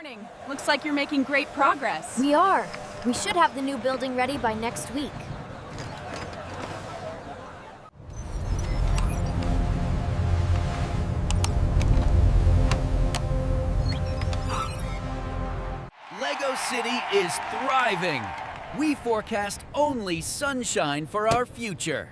Morning. Looks like you're making great progress. We are. We should have the new building ready by next week. Lego City is thriving. We forecast only sunshine for our future.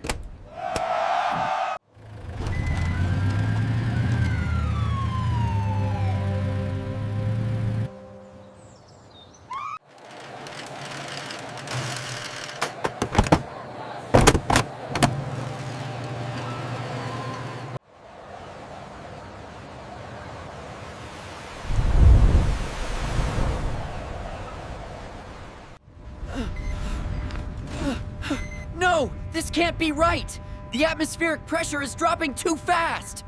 No! This can't be right! The atmospheric pressure is dropping too fast!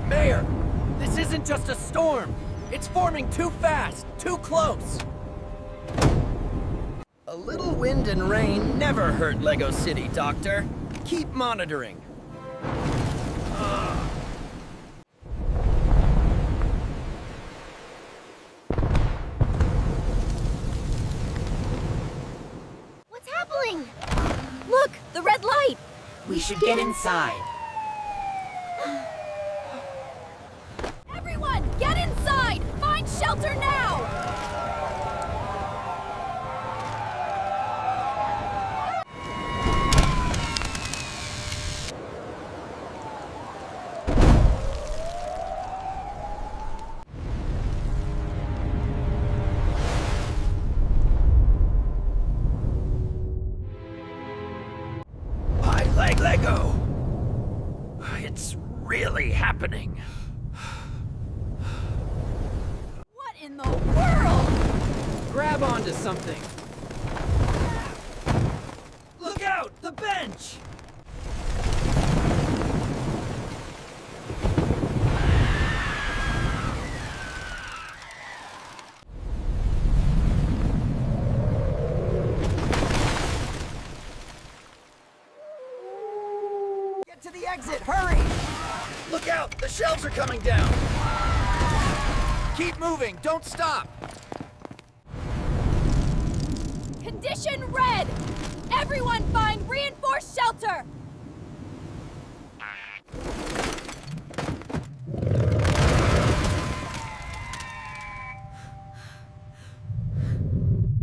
Mayor! This isn't just a storm! It's forming too fast, too close! A little wind and rain never hurt Lego City, Doctor. Keep monitoring. What's happening? Look, the red light. We should get inside. Everyone, get inside! Find shelter now! Lego! It's really happening. What in the world? Grab onto something. Look out! The bench! To the exit, hurry! Look out, the shelves are coming down! Keep moving, don't stop! Condition red! Everyone find reinforced shelter!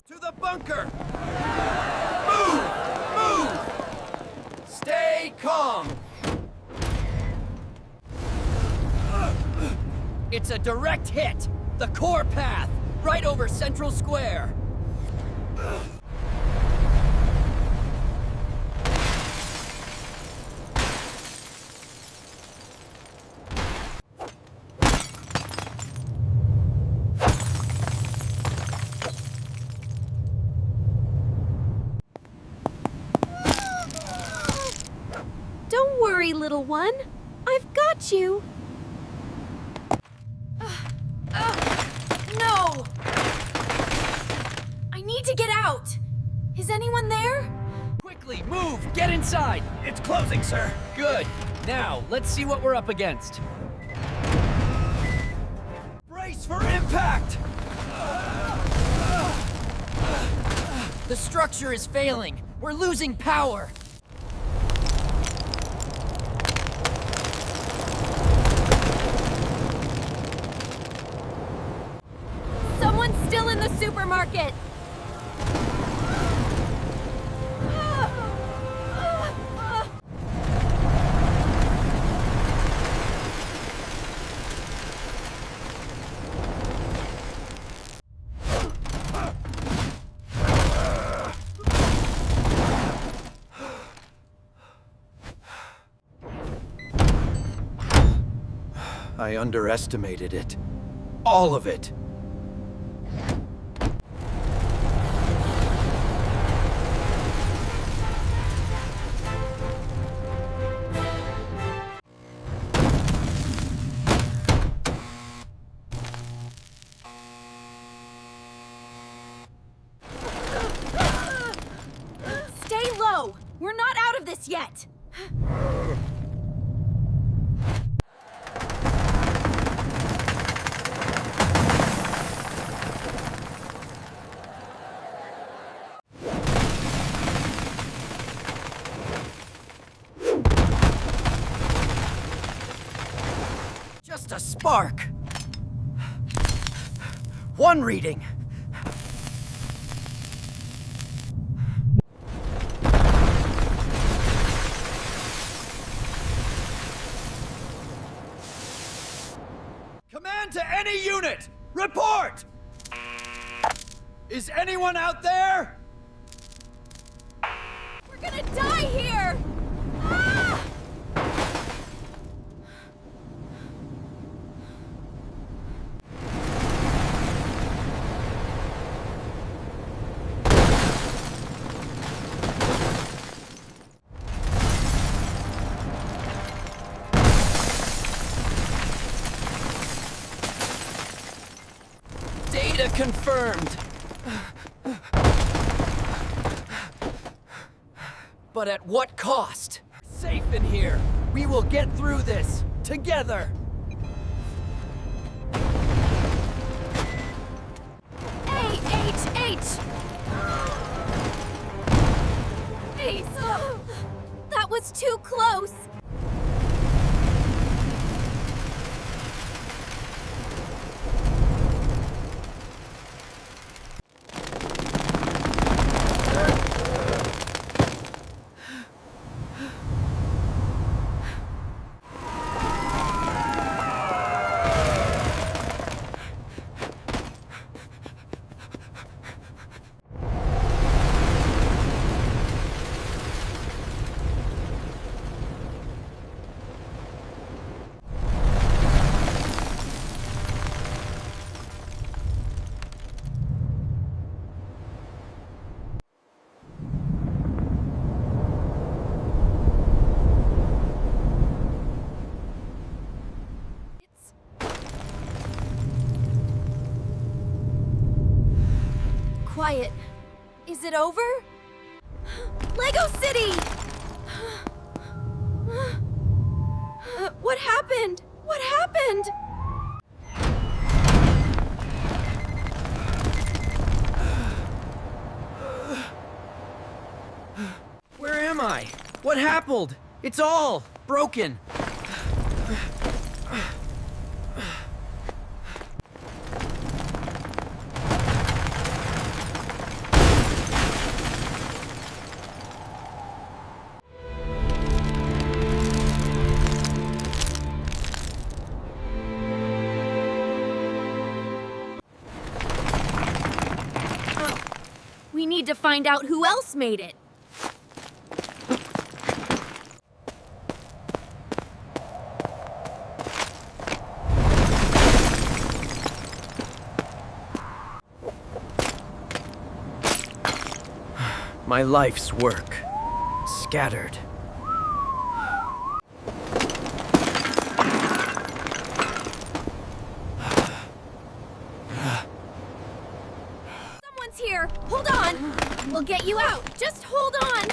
To the bunker! Move! Stay calm! It's a direct hit! The core path! Right over Central Square! Don't worry, little one. I've got you. No! I need to get out. Is anyone there? Quickly, move! Get inside! It's closing, sir. Good. Now, let's see what we're up against. Brace for impact! The structure is failing. We're losing power. Someone's still in the supermarket. I underestimated it. All of it. this yet. Just a spark. One reading. Command to any unit! Report! Is anyone out there? We're gonna die here! Ah! Data confirmed. But at what cost? Safe in here. We will get through this together. Ace! That was too close! Quiet. Is it over? Lego City! What happened? What happened? Where am I? What happened? It's all broken. We need to find out who else made it. My life's work. Scattered. Someone's here. Hold on. We'll get you out. Just hold on.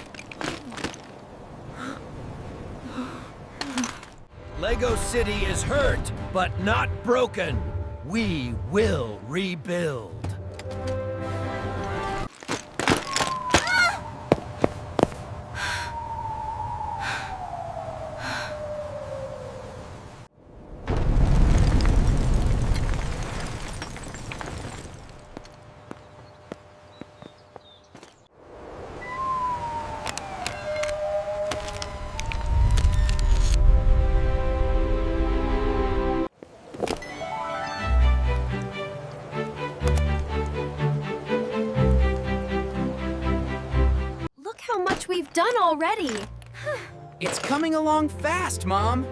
Lego City is hurt, but not broken. We will rebuild. We've done already. It's coming along fast, Mom.